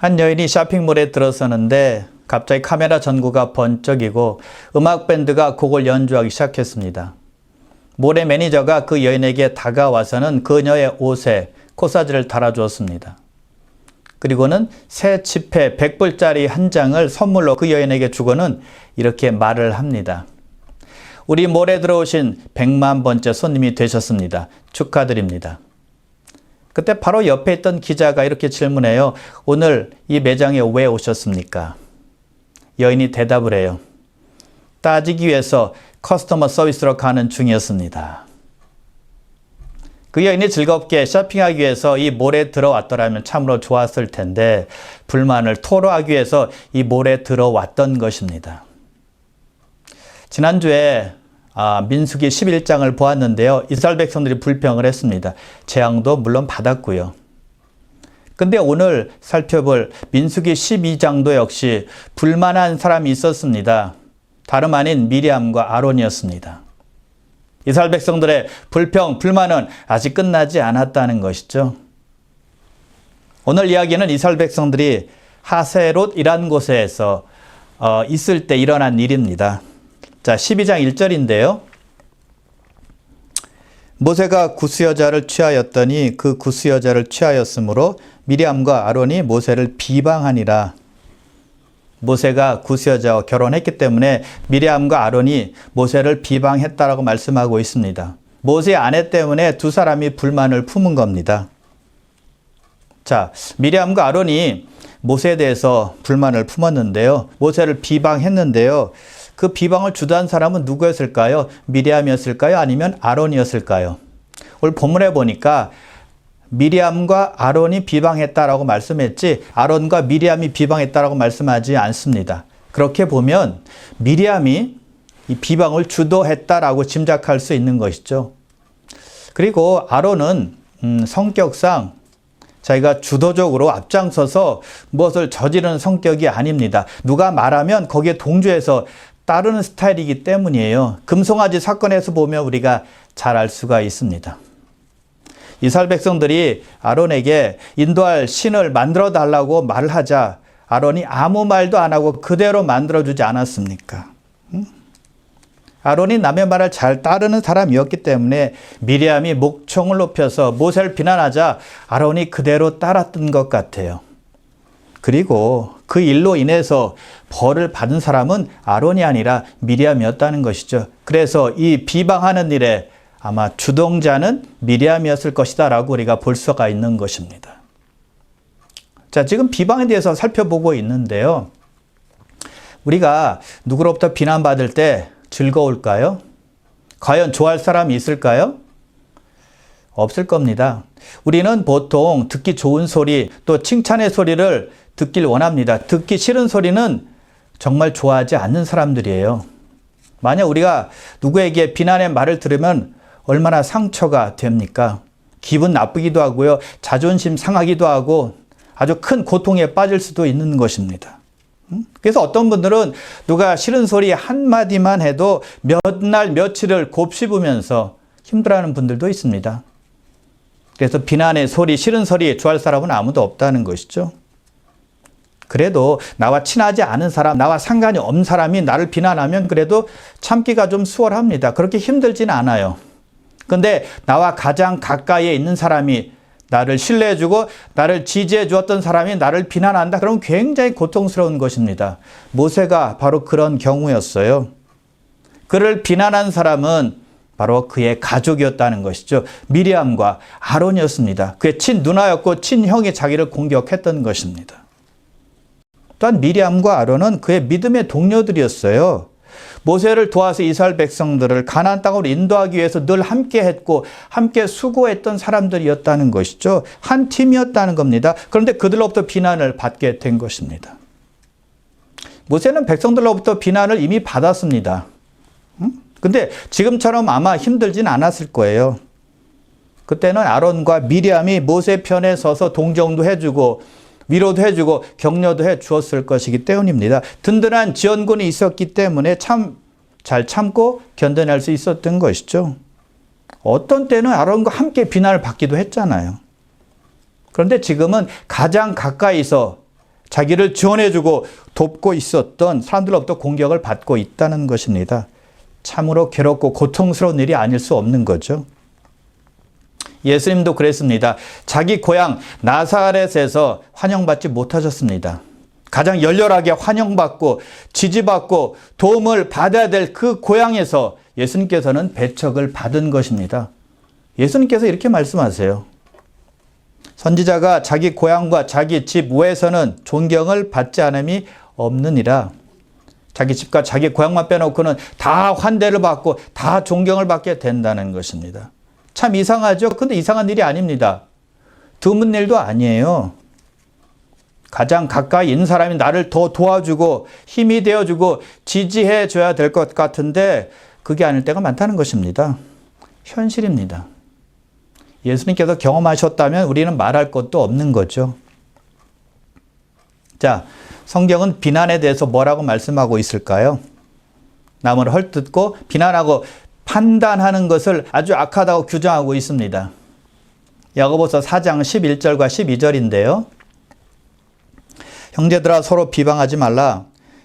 한 여인이 쇼핑몰에 들어서는데 갑자기 카메라 전구가 번쩍이고 음악 밴드가 곡을 연주하기 시작했습니다. 몰의 매니저가 그 여인에게 다가와서는 그녀의 옷에 코사지를 달아주었습니다. 그리고는 새 지폐 100불짜리 한 장을 선물로 그 여인에게 주고는 이렇게 말을 합니다. 우리 몰에 들어오신 100만 번째 손님이 되셨습니다. 축하드립니다. 그때 바로 옆에 있던 기자가 이렇게 질문해요. 오늘 이 매장에 왜 오셨습니까? 여인이 대답을 해요. 따지기 위해서 커스터머 서비스로 가는 중이었습니다. 그 여인이 즐겁게 쇼핑하기 위해서 이 몰에 들어왔더라면 참으로 좋았을 텐데 불만을 토로하기 위해서 이 몰에 들어왔던 것입니다. 지난주에 민수기 11장을 보았는데요. 이스라엘 백성들이 불평을 했습니다. 재앙도 물론 받았고요. 근데 오늘 살펴볼 민수기 12장도 역시 불만한 사람이 있었습니다. 다름 아닌 미리암과 아론이었습니다. 이스라엘 백성들의 불평, 불만은 아직 끝나지 않았다는 것이죠. 오늘 이야기는 이스라엘 백성들이 하세롯이라는 곳에서 있을 때 일어난 일입니다. 자, 12장 1절인데요. 모세가 구스 여자를 취하였더니 그 구스 여자를 취하였으므로 미리암과 아론이 모세를 비방하니라. 모세가 구스 여자와 결혼했기 때문에 미리암과 아론이 모세를 비방했다라고 말씀하고 있습니다. 모세의 아내 때문에 두 사람이 불만을 품은 겁니다. 자, 미리암과 아론이 모세에 대해서 불만을 품었는데요. 모세를 비방했는데요. 그 비방을 주도한 사람은 누구였을까요? 미리암이었을까요? 아니면 아론이었을까요? 오늘 본문에 보니까 미리암과 아론이 비방했다라고 말씀했지 아론과 미리암이 비방했다라고 말씀하지 않습니다. 그렇게 보면 미리암이 이 비방을 주도했다라고 짐작할 수 있는 것이죠. 그리고 아론은 성격상 자기가 주도적으로 앞장서서 무엇을 저지르는 성격이 아닙니다. 누가 말하면 거기에 동조해서 따르는 스타일이기 때문이에요. 금송아지 사건에서 보면 우리가 잘 알 수가 있습니다. 이스라엘 백성들이 아론에게 인도할 신을 만들어 달라고 말을 하자 아론이 아무 말도 안 하고 그대로 만들어주지 않았습니까? 아론이 남의 말을 잘 따르는 사람이었기 때문에 미리암이 목청을 높여서 모세를 비난하자 아론이 그대로 따랐던 것 같아요. 그리고 그 일로 인해서 벌을 받은 사람은 아론이 아니라 미리암이었다는 것이죠. 그래서 이 비방하는 일에 아마 주동자는 미리암이었을 것이다 라고 우리가 볼 수가 있는 것입니다. 자, 지금 비방에 대해서 살펴보고 있는데요. 우리가 누구로부터 비난받을 때 즐거울까요? 과연 좋아할 사람이 있을까요? 없을 겁니다. 우리는 보통 듣기 좋은 소리 또 칭찬의 소리를 듣길 원합니다. 듣기 싫은 소리는 정말 좋아하지 않는 사람들이에요. 만약 우리가 누구에게 비난의 말을 들으면 얼마나 상처가 됩니까? 기분 나쁘기도 하고요. 자존심 상하기도 하고 아주 큰 고통에 빠질 수도 있는 것입니다. 그래서 어떤 분들은 누가 싫은 소리 한마디만 해도 몇 날 며칠을 곱씹으면서 힘들어하는 분들도 있습니다. 그래서 비난의 소리, 싫은 소리 좋아할 사람은 아무도 없다는 것이죠. 그래도 나와 친하지 않은 사람, 나와 상관이 없는 사람이 나를 비난하면 그래도 참기가 좀 수월합니다. 그렇게 힘들진 않아요. 근데 나와 가장 가까이에 있는 사람이 나를 신뢰해주고 나를 지지해 주었던 사람이 나를 비난한다. 그럼 굉장히 고통스러운 것입니다. 모세가 바로 그런 경우였어요. 그를 비난한 사람은 바로 그의 가족이었다는 것이죠. 미리암과 아론이었습니다. 그의 친누나였고 친형이 자기를 공격했던 것입니다. 또한 미리암과 아론은 그의 믿음의 동료들이었어요. 모세를 도와서 이스라엘 백성들을 가나안 땅으로 인도하기 위해서 늘 함께 했고 함께 수고했던 사람들이었다는 것이죠. 한 팀이었다는 겁니다. 그런데 그들로부터 비난을 받게 된 것입니다. 모세는 백성들로부터 비난을 이미 받았습니다. 근데 지금처럼 아마 힘들진 않았을 거예요. 그때는 아론과 미리암이 모세 편에 서서 동정도 해주고 위로도 해주고 격려도 해 주었을 것이기 때문입니다. 든든한 지원군이 있었기 때문에 잘 참고 견뎌낼 수 있었던 것이죠. 어떤 때는 아론과 함께 비난을 받기도 했잖아요. 그런데 지금은 가장 가까이서 자기를 지원해주고 돕고 있었던 사람들로부터 공격을 받고 있다는 것입니다. 참으로 괴롭고 고통스러운 일이 아닐 수 없는 거죠. 예수님도 그랬습니다. 자기 고향 나사렛에서 환영받지 못하셨습니다. 가장 열렬하게 환영받고 지지받고 도움을 받아야 될 그 고향에서 예수님께서는 배척을 받은 것입니다. 예수님께서 이렇게 말씀하세요. 선지자가 자기 고향과 자기 집 외에서는 존경을 받지 않음이 없느니라. 자기 집과 자기 고향만 빼놓고는 다 환대를 받고 다 존경을 받게 된다는 것입니다. 참 이상하죠? 근데 이상한 일이 아닙니다. 드문 일도 아니에요. 가장 가까이 있는 사람이 나를 더 도와주고 힘이 되어주고 지지해 줘야 될 것 같은데 그게 아닐 때가 많다는 것입니다. 현실입니다. 예수님께서 경험하셨다면 우리는 말할 것도 없는 거죠. 자, 성경은 비난에 대해서 뭐라고 말씀하고 있을까요? 남을 헐뜯고 비난하고 판단하는 것을 아주 악하다고 규정하고 있습니다. 야고보서 4장 11절과 12절인데요. 형제들아 서로 비방하지 말라.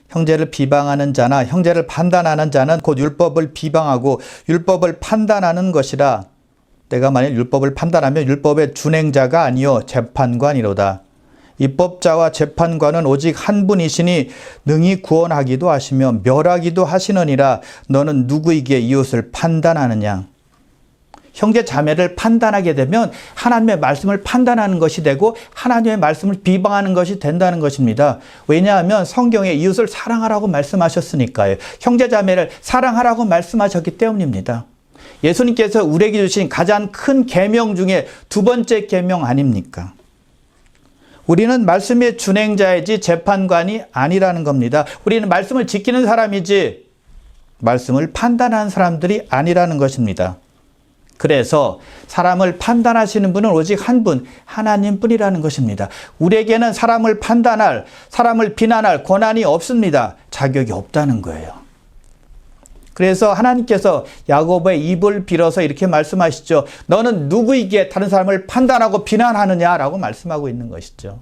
형제를 비방하는 자나 형제를 판단하는 자는 곧 율법을 비방하고 율법을 판단하는 것이라. 내가 만일 율법을 판단하면 율법의 준행자가 아니요 재판관이로다. 입법자와 재판관은 오직 한 분이시니 능히 구원하기도 하시며 멸하기도 하시느니라. 너는 누구에게 이웃을 판단하느냐. 형제 자매를 판단하게 되면 하나님의 말씀을 판단하는 것이 되고 하나님의 말씀을 비방하는 것이 된다는 것입니다. 왜냐하면 성경에 이웃을 사랑하라고 말씀하셨으니까요. 형제 자매를 사랑하라고 말씀하셨기 때문입니다. 예수님께서 우리에게 주신 가장 큰 계명 중에 두 번째 계명 아닙니까? 우리는 말씀의 준행자이지 재판관이 아니라는 겁니다. 우리는 말씀을 지키는 사람이지 말씀을 판단하는 사람들이 아니라는 것입니다. 그래서 사람을 판단하시는 분은 오직 한 분, 하나님뿐이라는 것입니다. 우리에게는 사람을 판단할, 사람을 비난할 권한이 없습니다. 자격이 없다는 거예요. 그래서 하나님께서 야고보의 입을 빌어서 이렇게 말씀하시죠. 너는 누구에게 다른 사람을 판단하고 비난하느냐라고 말씀하고 있는 것이죠.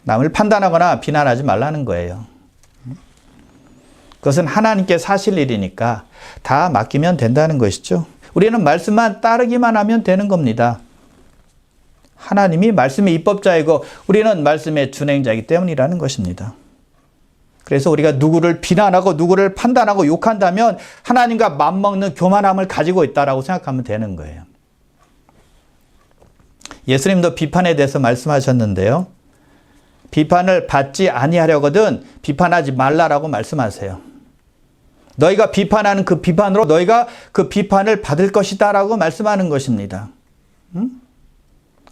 남을 판단하거나 비난하지 말라는 거예요. 그것은 하나님께 사실 일이니까 다 맡기면 된다는 것이죠. 우리는 말씀만 따르기만 하면 되는 겁니다. 하나님이 말씀의 입법자이고 우리는 말씀의 준행자이기 때문이라는 것입니다. 그래서 우리가 누구를 비난하고 누구를 판단하고 욕한다면 하나님과 맞먹는 교만함을 가지고 있다라고 생각하면 되는 거예요. 예수님도 비판에 대해서 말씀하셨는데요. 비판을 받지 아니하려거든 비판하지 말라라고 말씀하세요. 너희가 비판하는 그 비판으로 너희가 그 비판을 받을 것이다 라고 말씀하는 것입니다.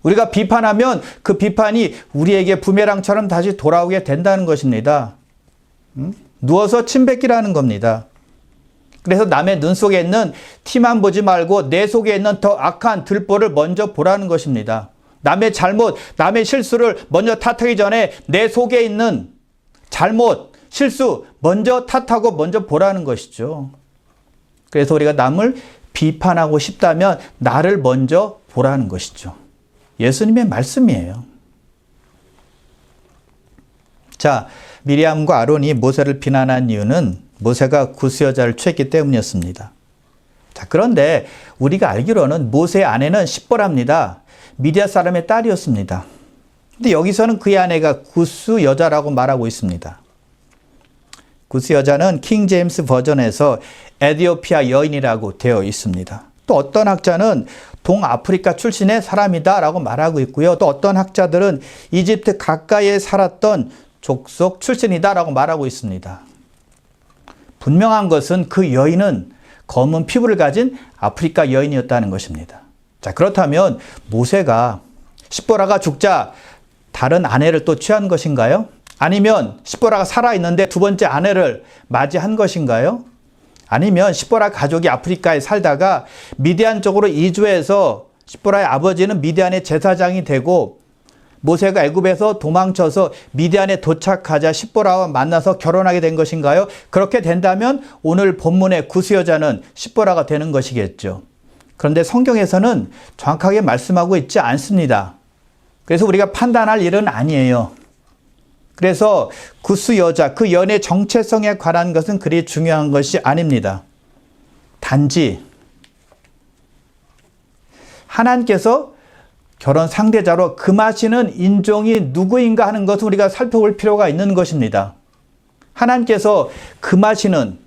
우리가 비판하면 그 비판이 우리에게 부메랑처럼 다시 돌아오게 된다는 것입니다. 누워서 침 뱉기라는 겁니다. 그래서 남의 눈 속에 있는 티만 보지 말고 내 속에 있는 더 악한 들보를 먼저 보라는 것입니다. 남의 잘못, 남의 실수를 먼저 탓하기 전에 내 속에 있는 잘못, 실수 먼저 탓하고 먼저 보라는 것이죠. 그래서 우리가 남을 비판하고 싶다면 나를 먼저 보라는 것이죠. 예수님의 말씀이에요. 자, 미리암과 아론이 모세를 비난한 이유는 모세가 구스 여자를 취했기 때문이었습니다. 자, 그런데 우리가 알기로는 모세의 아내는 십보라입니다. 미디안 사람의 딸이었습니다. 근데 여기서는 그의 아내가 구스 여자라고 말하고 있습니다. 구스 여자는 킹 제임스 버전에서 에티오피아 여인이라고 되어 있습니다. 또 어떤 학자는 동아프리카 출신의 사람이다 라고 말하고 있고요. 또 어떤 학자들은 이집트 가까이에 살았던 족속 출신이다 라고 말하고 있습니다. 분명한 것은 그 여인은 검은 피부를 가진 아프리카 여인이었다는 것입니다. 자, 그렇다면 모세가 십보라가 죽자 다른 아내를 또 취한 것인가요? 아니면 십보라가 살아있는데 두 번째 아내를 맞이한 것인가요? 아니면 십보라 가족이 아프리카에 살다가 미디안 쪽으로 이주해서 십보라의 아버지는 미디안의 제사장이 되고 모세가 애굽에서 도망쳐서 미디안에 도착하자 십보라와 만나서 결혼하게 된 것인가요? 그렇게 된다면 오늘 본문의 구스 여자는 십보라가 되는 것이겠죠. 그런데 성경에서는 정확하게 말씀하고 있지 않습니다. 그래서 우리가 판단할 일은 아니에요. 그래서 구스 여자, 그 연의 정체성에 관한 것은 그리 중요한 것이 아닙니다. 단지 하나님께서 결혼 상대자로 금하시는 인종이 누구인가 하는 것을 우리가 살펴볼 필요가 있는 것입니다. 하나님께서 금하시는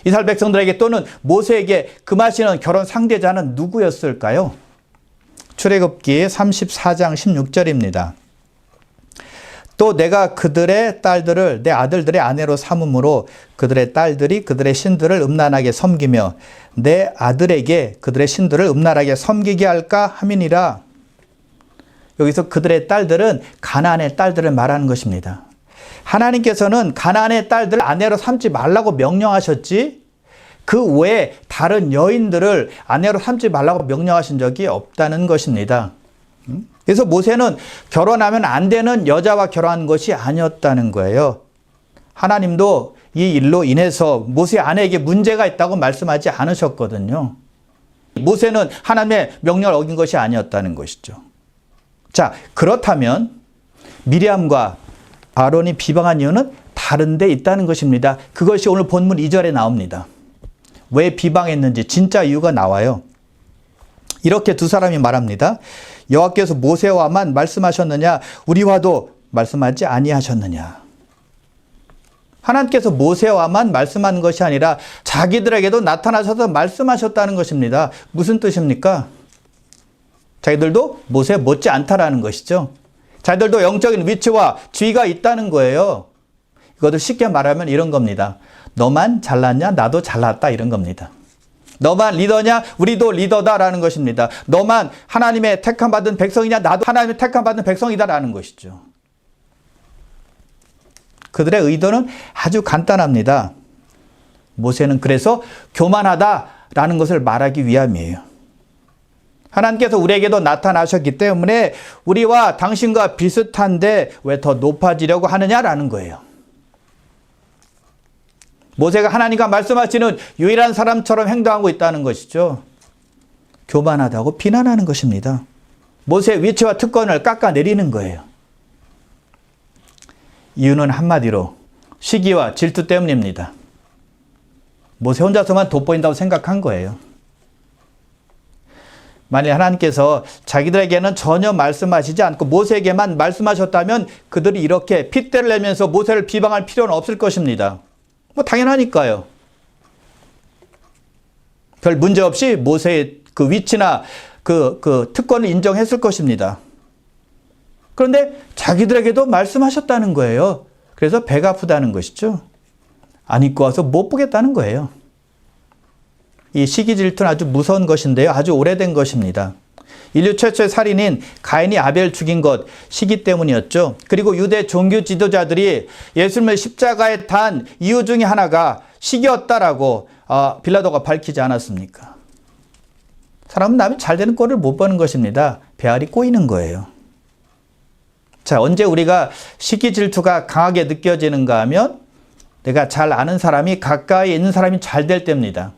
이스라엘 백성들에게 또는 모세에게 금하시는 결혼 상대자는 누구였을까요? 출애굽기 34장 16절입니다. 또 내가 그들의 딸들을 내 아들들의 아내로 삼음으로 그들의 딸들이 그들의 신들을 음란하게 섬기며 내 아들에게 그들의 신들을 음란하게 섬기게 할까 함이니라. 여기서 그들의 딸들은 가나안의 딸들을 말하는 것입니다. 하나님께서는 가나안의 딸들을 아내로 삼지 말라고 명령하셨지 그 외에 다른 여인들을 아내로 삼지 말라고 명령하신 적이 없다는 것입니다. 그래서 모세는 결혼하면 안 되는 여자와 결혼한 것이 아니었다는 거예요. 하나님도 이 일로 인해서 모세 아내에게 문제가 있다고 말씀하지 않으셨거든요. 모세는 하나님의 명령을 어긴 것이 아니었다는 것이죠. 자, 그렇다면 미리암과 아론이 비방한 이유는 다른 데 있다는 것입니다. 그것이 오늘 본문 2절에 나옵니다. 왜 비방했는지 진짜 이유가 나와요. 이렇게 두 사람이 말합니다. 여호와께서 모세와만 말씀하셨느냐 우리와도 말씀하지 아니하셨느냐. 하나님께서 모세와만 말씀한 것이 아니라 자기들에게도 나타나셔서 말씀하셨다는 것입니다. 무슨 뜻입니까? 자기들도 모세 못지 않다라는 것이죠. 자기들도 영적인 위치와 지위가 있다는 거예요. 이것을 쉽게 말하면 이런 겁니다. 너만 잘났냐? 나도 잘났다 이런 겁니다. 너만 리더냐? 우리도 리더다라는 것입니다. 너만 하나님의 택함받은 백성이냐? 나도 하나님의 택함받은 백성이다라는 것이죠. 그들의 의도는 아주 간단합니다. 모세는 그래서 교만하다라는 것을 말하기 위함이에요. 하나님께서 우리에게도 나타나셨기 때문에 우리와 당신과 비슷한데 왜 더 높아지려고 하느냐라는 거예요. 모세가 하나님과 말씀하시는 유일한 사람처럼 행동하고 있다는 것이죠. 교만하다고 비난하는 것입니다. 모세의 위치와 특권을 깎아내리는 거예요. 이유는 한마디로 시기와 질투 때문입니다. 모세 혼자서만 돋보인다고 생각한 거예요. 만일 하나님께서 자기들에게는 전혀 말씀하시지 않고 모세에게만 말씀하셨다면 그들이 이렇게 핏대를 내면서 모세를 비방할 필요는 없을 것입니다. 뭐 당연하니까요. 별 문제 없이 모세의 그 위치나 그 특권을 인정했을 것입니다. 그런데 자기들에게도 말씀하셨다는 거예요. 그래서 배가 아프다는 것이죠. 안 입고 와서 못 보겠다는 거예요. 이 시기 질투는 아주 무서운 것인데요. 아주 오래된 것입니다. 인류 최초의 살인인 가인이 아벨 죽인 것 시기 때문이었죠. 그리고 유대 종교 지도자들이 예수님을 십자가에 단 이유 중에 하나가 시기였다라고 빌라도가 밝히지 않았습니까? 사람은 남이 잘 되는 꼴을 못 보는 것입니다. 배알이 꼬이는 거예요. 자, 언제 우리가 시기 질투가 강하게 느껴지는가 하면 내가 잘 아는 사람이 가까이 있는 사람이 잘 될 때입니다.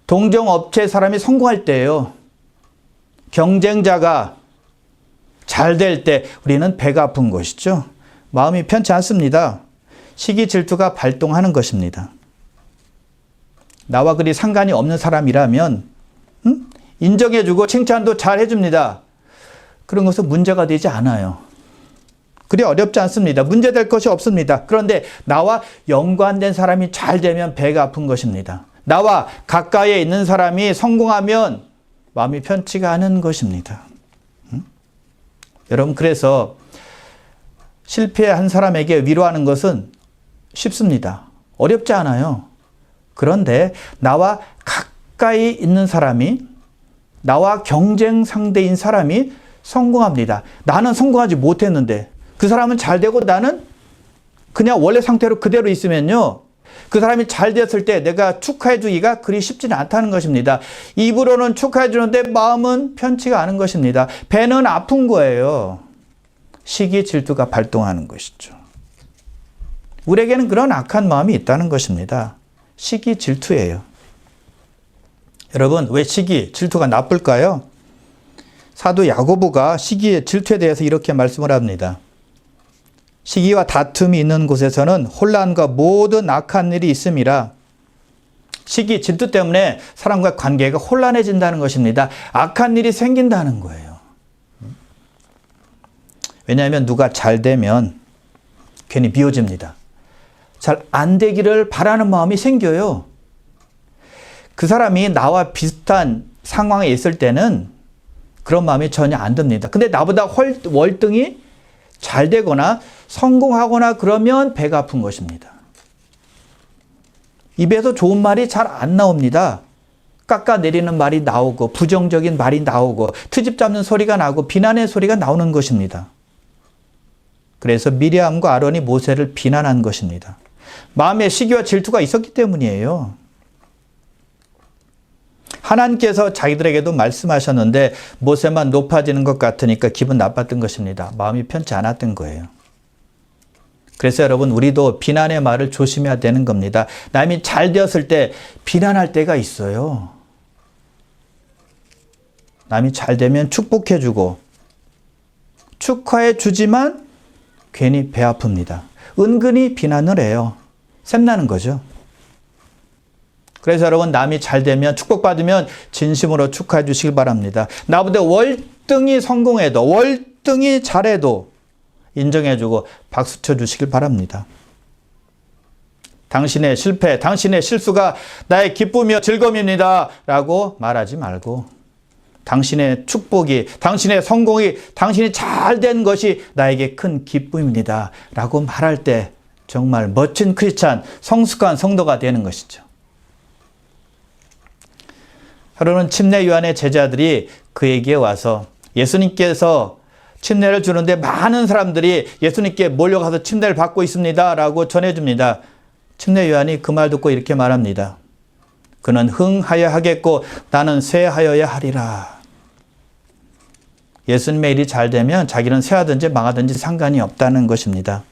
동종업체 사람이 성공할 때예요. 경쟁자가 잘 될 때 우리는 배가 아픈 것이죠. 마음이 편치 않습니다. 시기 질투가 발동하는 것입니다. 나와 그리 상관이 없는 사람이라면 인정해주고 칭찬도 잘 해줍니다. 그런 것은 문제가 되지 않아요. 그리 어렵지 않습니다. 문제될 것이 없습니다. 그런데 나와 연관된 사람이 잘 되면 배가 아픈 것입니다. 나와 가까이에 있는 사람이 성공하면 마음이 편치가 않은 것입니다. 여러분, 그래서 실패한 사람에게 위로하는 것은 쉽습니다. 어렵지 않아요. 그런데 나와 가까이 있는 사람이, 나와 경쟁 상대인 사람이 성공합니다. 나는 성공하지 못했는데 그 사람은 잘 되고 나는 그냥 원래 상태로 그대로 있으면요, 그 사람이 잘 됐을 때 내가 축하해 주기가 그리 쉽지는 않다는 것입니다. 입으로는 축하해 주는데 마음은 편치가 않은 것입니다. 배는 아픈 거예요. 시기 질투가 발동하는 것이죠. 우리에게는 그런 악한 마음이 있다는 것입니다. 시기 질투예요. 여러분, 왜 시기 질투가 나쁠까요? 사도 야고보가 시기의 질투에 대해서 이렇게 말씀을 합니다. 시기와 다툼이 있는 곳에서는 혼란과 모든 악한 일이 있음이라. 시기, 질투 때문에 사람과 관계가 혼란해진다는 것입니다. 악한 일이 생긴다는 거예요. 왜냐하면 누가 잘 되면 괜히 미워집니다. 잘 안 되기를 바라는 마음이 생겨요. 그 사람이 나와 비슷한 상황에 있을 때는 그런 마음이 전혀 안 듭니다. 근데 나보다 월등히 잘 되거나 성공하거나 그러면 배가 아픈 것입니다. 입에서 좋은 말이 잘 안 나옵니다. 깎아내리는 말이 나오고 부정적인 말이 나오고 트집 잡는 소리가 나고 비난의 소리가 나오는 것입니다. 그래서 미리암과 아론이 모세를 비난한 것입니다. 마음에 시기와 질투가 있었기 때문이에요. 하나님께서 자기들에게도 말씀하셨는데 모세만 높아지는 것 같으니까 기분 나빴던 것입니다. 마음이 편치 않았던 거예요. 그래서 여러분, 우리도 비난의 말을 조심해야 되는 겁니다. 남이 잘 되었을 때 비난할 때가 있어요. 남이 잘 되면 축복해주고 축하해주지만 괜히 배 아픕니다. 은근히 비난을 해요. 샘나는 거죠. 그래서 여러분, 남이 잘 되면 축복받으면 진심으로 축하해 주시길 바랍니다. 나보다 월등히 성공해도 월등히 잘해도 인정해주고 박수 쳐주시길 바랍니다. 당신의 실패, 당신의 실수가 나의 기쁨이요 즐거움입니다 라고 말하지 말고 당신의 축복이, 당신의 성공이, 당신이 잘된 것이 나에게 큰 기쁨입니다 라고 말할 때 정말 멋진 크리스찬, 성숙한 성도가 되는 것이죠. 하루는 침례 요한의 제자들이 그에게 와서 예수님께서 침례를 주는데 많은 사람들이 예수님께 몰려가서 침례를 받고 있습니다 라고 전해줍니다. 침례 요한이 그 말 듣고 이렇게 말합니다. 그는 흥하여 하겠고 나는 쇠하여야 하리라. 예수님의 일이 잘 되면 자기는 쇠하든지 망하든지 상관이 없다는 것입니다.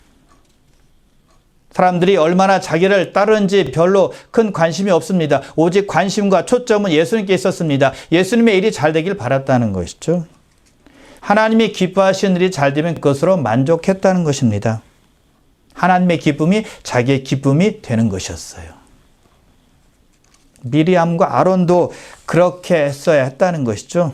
사람들이 얼마나 자기를 따르는지 별로 큰 관심이 없습니다. 오직 관심과 초점은 예수님께 있었습니다. 예수님의 일이 잘 되길 바랐다는 것이죠. 하나님이 기뻐하시는 일이 잘 되면 그것으로 만족했다는 것입니다. 하나님의 기쁨이 자기의 기쁨이 되는 것이었어요. 미리암과 아론도 그렇게 했어야 했다는 것이죠.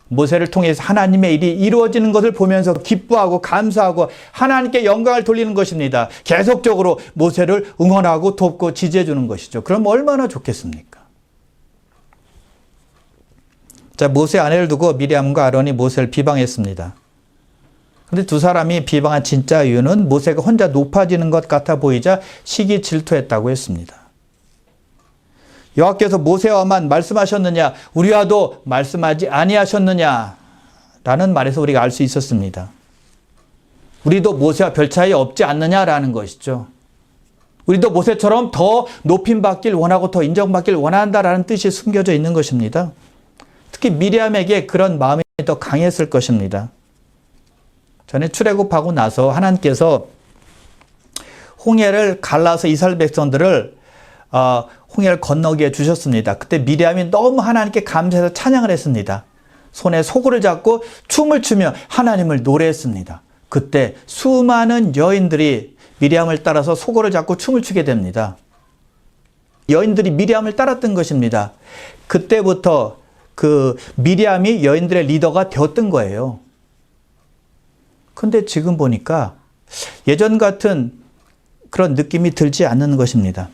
모세를 통해서 하나님의 일이 이루어지는 것을 보면서 기뻐하고 감사하고 하나님께 영광을 돌리는 것입니다. 계속적으로 모세를 응원하고 돕고 지지해 주는 것이죠. 그럼 얼마나 좋겠습니까? 자, 모세 아내를 두고 미리암과 아론이 모세를 비방했습니다. 그런데 두 사람이 비방한 진짜 이유는 모세가 혼자 높아지는 것 같아 보이자 시기 질투했다고 했습니다. 여호와께서 모세와만 말씀하셨느냐, 우리와도 말씀하지 아니하셨느냐 라는 말에서 우리가 알 수 있었습니다. 우리도 모세와 별 차이 없지 않느냐라는 것이죠. 우리도 모세처럼 더 높임받길 원하고 더 인정받길 원한다라는 뜻이 숨겨져 있는 것입니다. 특히 미리암에게 그런 마음이 더 강했을 것입니다. 전에 출애굽하고 나서 하나님께서 홍해를 갈라서 이스라엘 백성들을 홍해를 건너게 해주셨습니다. 그때 미리암이 너무 하나님께 감사해서 찬양을 했습니다. 손에 소고를 잡고 춤을 추며 하나님을 노래했습니다. 그때 수많은 여인들이 미리암을 따라서 소고를 잡고 춤을 추게 됩니다. 여인들이 미리암을 따랐던 것입니다. 그때부터 그 미리암이 여인들의 리더가 되었던 거예요. 근데 지금 보니까 예전 같은 그런 느낌이 들지 않는 것입니다.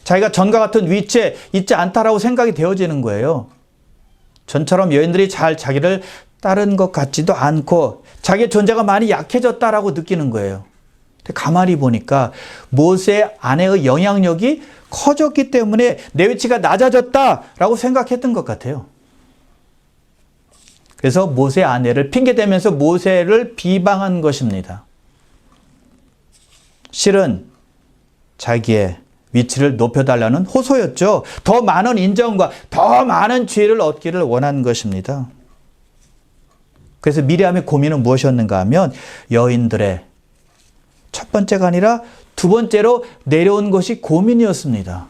자기가 전과 같은 위치에 있지 않다라고 생각이 되어지는 거예요. 전처럼 여인들이 잘 자기를 따른 것 같지도 않고 자기의 존재가 많이 약해졌다라고 느끼는 거예요. 근데 가만히 보니까 모세 아내의 영향력이 커졌기 때문에 내 위치가 낮아졌다라고 생각했던 것 같아요. 그래서 모세 아내를 핑계대면서 모세를 비방한 것입니다. 실은 자기의 위치를 높여달라는 호소였죠. 더 많은 인정과 더 많은 지혜를 얻기를 원한 것입니다. 그래서 미리암의 고민은 무엇이었는가 하면 여인들의 첫 번째가 아니라 두 번째로 내려온 것이 고민이었습니다.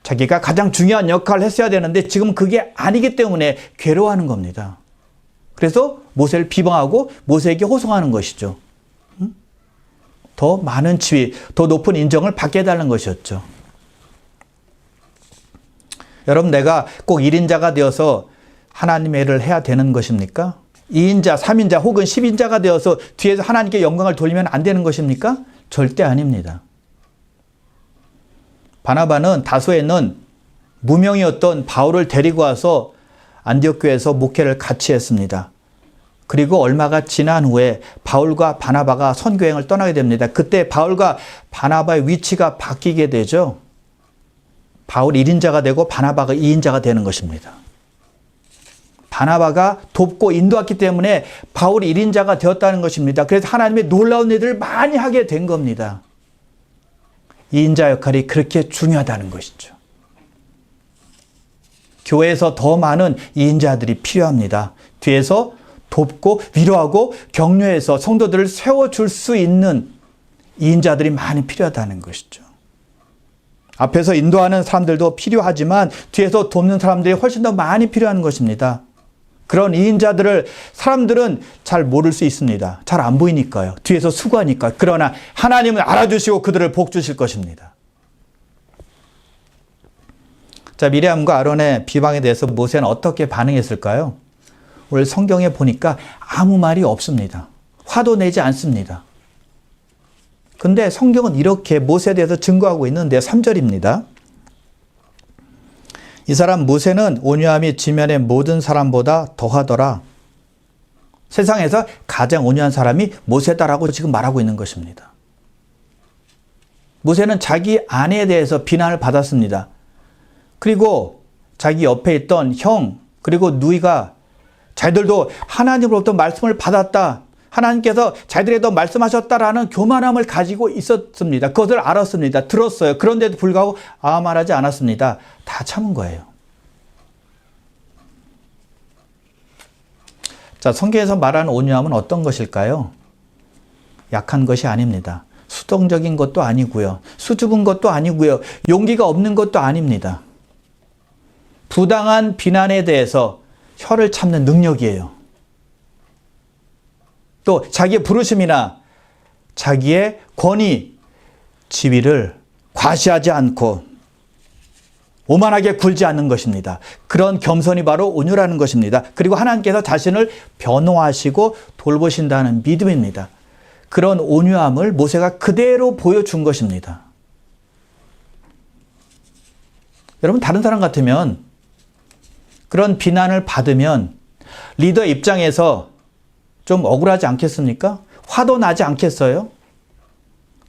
자기가 가장 중요한 역할을 했어야 되는데 지금 그게 아니기 때문에 괴로워하는 겁니다. 그래서 모세를 비방하고 모세에게 호송하는 것이죠. 더 많은 지위, 더 높은 인정을 받게 해달라는 것이었죠. 여러분, 내가 꼭 1인자가 되어서 하나님의 일을 해야 되는 것입니까? 2인자, 3인자 혹은 10인자가 되어서 뒤에서 하나님께 영광을 돌리면 안 되는 것입니까? 절대 아닙니다. 바나바는 다소에 있는 무명이었던 바울을 데리고 와서 안디옥 교회에서 목회를 같이 했습니다. 그리고 얼마가 지난 후에 바울과 바나바가 선교행을 떠나게 됩니다. 그때 바울과 바나바의 위치가 바뀌게 되죠. 바울 1인자가 되고 바나바가 2인자가 되는 것입니다. 바나바가 돕고 인도했기 때문에 바울이 1인자가 되었다는 것입니다. 그래서 하나님의 놀라운 일들을 많이 하게 된 겁니다. 2인자 역할이 그렇게 중요하다는 것이죠. 교회에서 더 많은 2인자들이 필요합니다. 뒤에서 돕고 위로하고 격려해서 성도들을 세워줄 수 있는 2인자들이 많이 필요하다는 것이죠. 앞에서 인도하는 사람들도 필요하지만 뒤에서 돕는 사람들이 훨씬 더 많이 필요한 것입니다. 그런 2인자들을 사람들은 잘 모를 수 있습니다. 잘 안 보이니까요. 뒤에서 수고하니까. 그러나 하나님은 알아주시고 그들을 복 주실 것입니다. 자, 미리암과 아론의 비방에 대해서 모세는 어떻게 반응했을까요? 오늘 성경에 보니까 아무 말이 없습니다. 화도 내지 않습니다. 근데 성경은 이렇게 모세에 대해서 증거하고 있는데 3절입니다. 이 사람 모세는 온유함이 지면의 모든 사람보다 더하더라. 세상에서 가장 온유한 사람이 모세다라고 지금 말하고 있는 것입니다. 모세는 자기 아내에 대해서 비난을 받았습니다. 그리고 자기 옆에 있던 형 그리고 누이가 자기들도 하나님으로부터 말씀을 받았다. 하나님께서 자기들에게도 말씀하셨다라는 교만함을 가지고 있었습니다. 그것을 알았습니다. 들었어요. 그런데도 불구하고 아무 말하지 않았습니다. 다 참은 거예요. 자, 성경에서 말하는 온유함은 어떤 것일까요? 약한 것이 아닙니다. 수동적인 것도 아니고요. 수줍은 것도 아니고요. 용기가 없는 것도 아닙니다. 부당한 비난에 대해서 혀를 참는 능력이에요. 또 자기의 부르심이나 자기의 권위, 지위를 과시하지 않고 오만하게 굴지 않는 것입니다. 그런 겸손이 바로 온유라는 것입니다. 그리고 하나님께서 자신을 변호하시고 돌보신다는 믿음입니다. 그런 온유함을 모세가 그대로 보여준 것입니다. 여러분, 다른 사람 같으면 그런 비난을 받으면 리더 입장에서 좀 억울하지 않겠습니까? 화도 나지 않겠어요?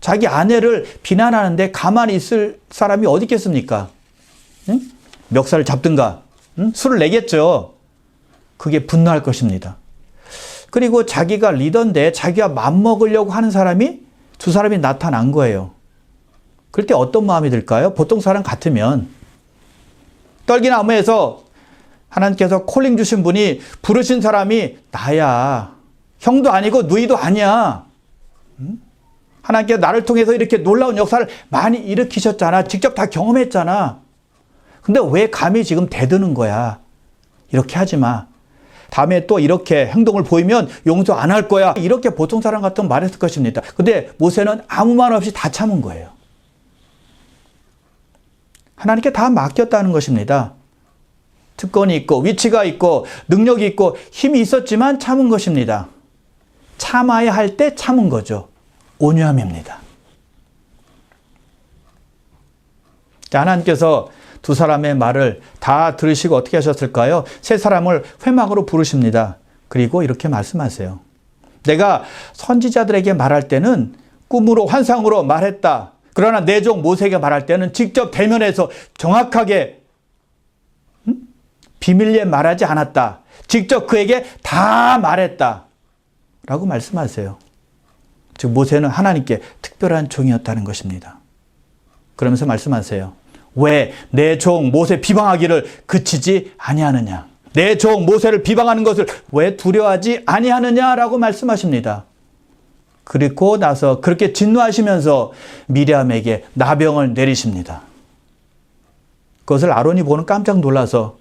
자기 아내를 비난하는데 가만히 있을 사람이 어디 있겠습니까? 응? 멱살을 잡든가 술을 내겠죠. 그게 분노할 것입니다. 그리고 자기가 리더인데 자기와 맞먹으려고 하는 사람이 두 사람이 나타난 거예요. 그럴 때 어떤 마음이 들까요? 보통 사람 같으면 떨기나무에서 하나님께서 콜링 주신 분이 부르신 사람이 나야. 형도 아니고 누이도 아니야. 하나님께서 나를 통해서 이렇게 놀라운 역사를 많이 일으키셨잖아. 직접 다 경험했잖아. 근데 왜 감히 지금 대드는 거야? 이렇게 하지 마. 다음에 또 이렇게 행동을 보이면 용서 안 할 거야. 이렇게 보통 사람 같으면 말했을 것입니다. 근데 모세는 아무 말 없이 다 참은 거예요. 하나님께 다 맡겼다는 것입니다. 특권이 있고 위치가 있고 능력이 있고 힘이 있었지만 참은 것입니다. 참아야 할 때 참은 거죠. 온유함입니다. 하나님께서 두 사람의 말을 다 들으시고 어떻게 하셨을까요? 세 사람을 회막으로 부르십니다. 그리고 이렇게 말씀하세요. 내가 선지자들에게 말할 때는 꿈으로 환상으로 말했다. 그러나 내 종 모세에게 말할 때는 직접 대면해서 정확하게 비밀리에 말하지 않았다. 직접 그에게 다 말했다. 라고 말씀하세요. 즉 모세는 하나님께 특별한 종이었다는 것입니다. 그러면서 말씀하세요. 왜 내 종 모세 비방하기를 그치지 아니하느냐. 내 종 모세를 비방하는 것을 왜 두려워하지 아니하느냐라고 말씀하십니다. 그리고 나서 그렇게 진노하시면서 미리암에게 나병을 내리십니다. 그것을 아론이 보는 깜짝 놀라서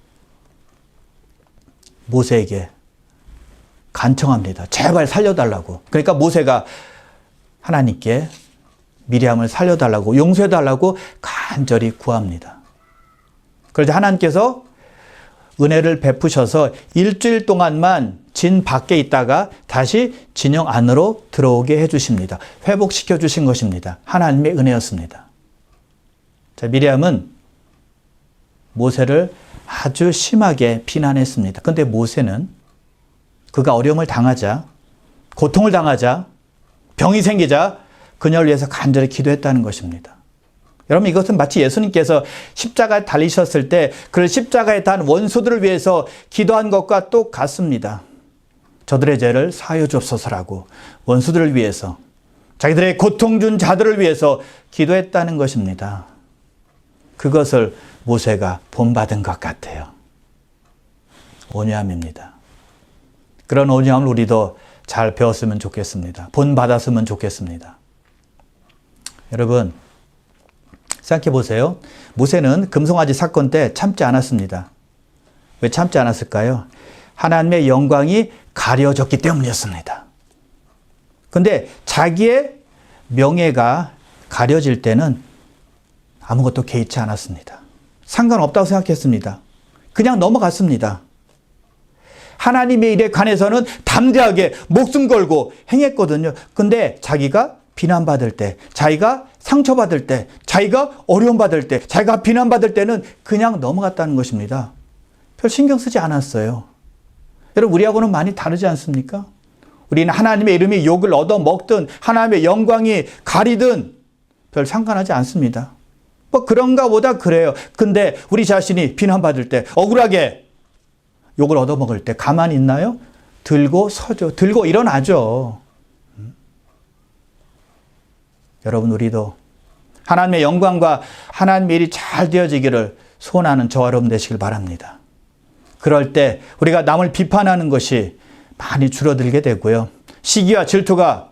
모세에게 간청합니다. 제발 살려달라고. 그러니까 모세가 하나님께 미리암을 살려달라고, 용서해달라고 간절히 구합니다. 그러자 하나님께서 은혜를 베푸셔서 일주일 동안만 진 밖에 있다가 다시 진영 안으로 들어오게 해주십니다. 회복시켜 주신 것입니다. 하나님의 은혜였습니다. 자, 미리암은 모세를 아주 심하게 비난했습니다. 그런데 모세는 그가 어려움을 당하자, 고통을 당하자, 병이 생기자 그녀를 위해서 간절히 기도했다는 것입니다. 여러분, 이것은 마치 예수님께서 십자가에 달리셨을 때 그 십자가에 단 원수들을 위해서 기도한 것과 똑같습니다. 저들의 죄를 사하여 주옵소서라고 원수들을 위해서, 자기들의 고통 준 자들을 위해서 기도했다는 것입니다. 그것을 모세가 본받은 것 같아요. 온유함입니다. 그런 온유함을 우리도 잘 배웠으면 좋겠습니다. 본받았으면 좋겠습니다. 여러분, 생각해 보세요. 모세는 금송아지 사건 때 참지 않았습니다. 왜 참지 않았을까요? 하나님의 영광이 가려졌기 때문이었습니다. 그런데 자기의 명예가 가려질 때는 아무것도 개의치 않았습니다. 상관없다고 생각했습니다. 그냥 넘어갔습니다. 하나님의 일에 관해서는 담대하게 목숨 걸고 행했거든요. 근데 자기가 비난받을 때, 자기가 상처받을 때, 자기가 어려움받을 때, 자기가 비난받을 때는 그냥 넘어갔다는 것입니다. 별 신경 쓰지 않았어요. 여러분, 우리하고는 많이 다르지 않습니까? 우리는 하나님의 이름이 욕을 얻어먹든 하나님의 영광이 가리든 별 상관하지 않습니다. 뭐 그런가 보다 그래요. 근데 우리 자신이 비난받을 때, 억울하게 욕을 얻어먹을 때 가만히 있나요? 들고 서죠. 들고 일어나죠. 여러분, 우리도 하나님의 영광과 하나님의 일이 잘 되어지기를 소원하는 저와 여러분 되시길 바랍니다. 그럴 때 우리가 남을 비판하는 것이 많이 줄어들게 되고요. 시기와 질투가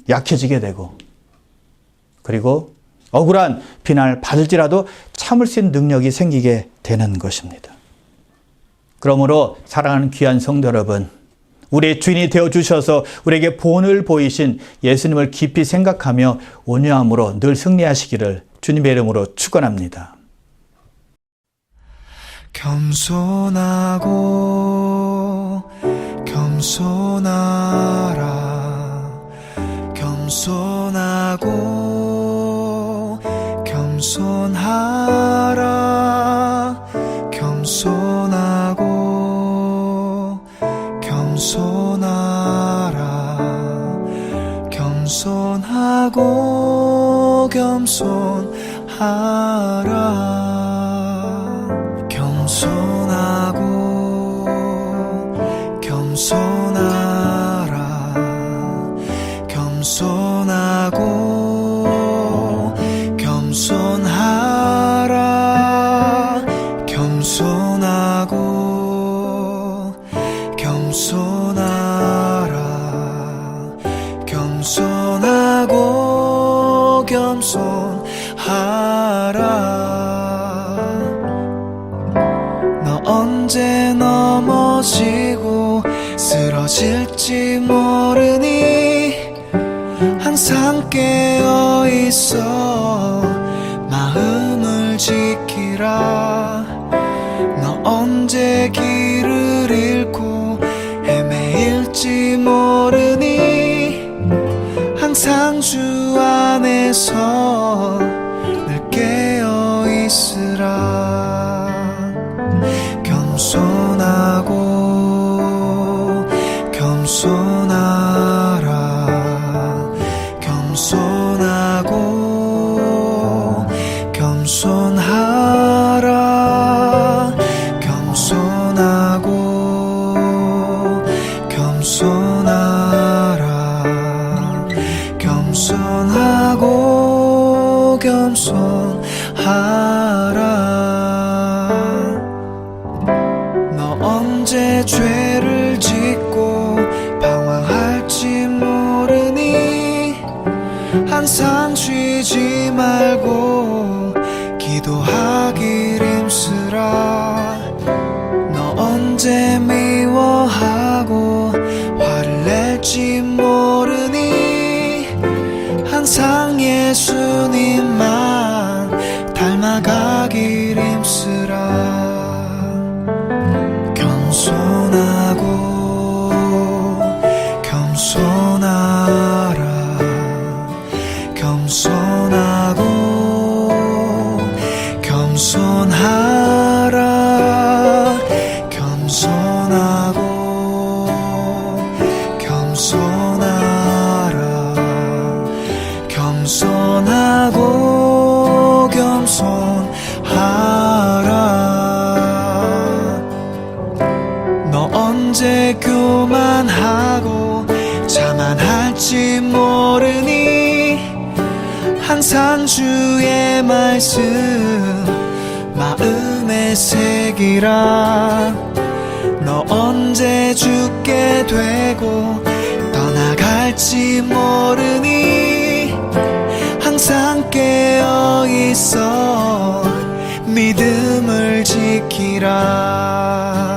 약해지게 되고, 그리고 억울한 비난을 받을지라도 참을 수 있는 능력이 생기게 되는 것입니다. 그러므로 사랑하는 귀한 성도 여러분, 우리의 주인이 되어주셔서 우리에게 본을 보이신 예수님을 깊이 생각하며 온유함으로 늘 승리하시기를 주님의 이름으로 축원합니다. 겸손하고 겸손하라, 겸손하고 겸손하라, 겸손하고 겸손하라, 겸손하고 겸손하라, 겸손하고 겸손하라, 겸손하고 겸손하라, 겸손하고 겸손하라, 겸손하고 겸손하라. 너 언제 넘어지고 쓰러질지 모르니 항상 깨어있어 마음을 지키라. 너 언제 길을 잃고 헤매일지 모르니 항상 주 안에서 늘 깨어있으라. 겸손하고 겸손하라, 겸손하고 겸손하라, 겸손하고 겸손하라, 겸손하고 겸손하라. 너 언제 죄를 짓고 방황할지 모르니 항상 쉬지 말고 기도하기 있으라 너 언제 미워하고 화를 낼지 모르니 항상 예수님만 닮아가길 힘쓰라 겸손하라 겸손하고 겸손하라 겸손하고 겸손하라 겸손하고 겸손하라 너 언제 교만하고 자만할지 모르니 항상 주의 말씀 마음에 새기라 너 언제 죽게 되고 떠나갈지 모르니 항상 깨어있어 믿음을 지키라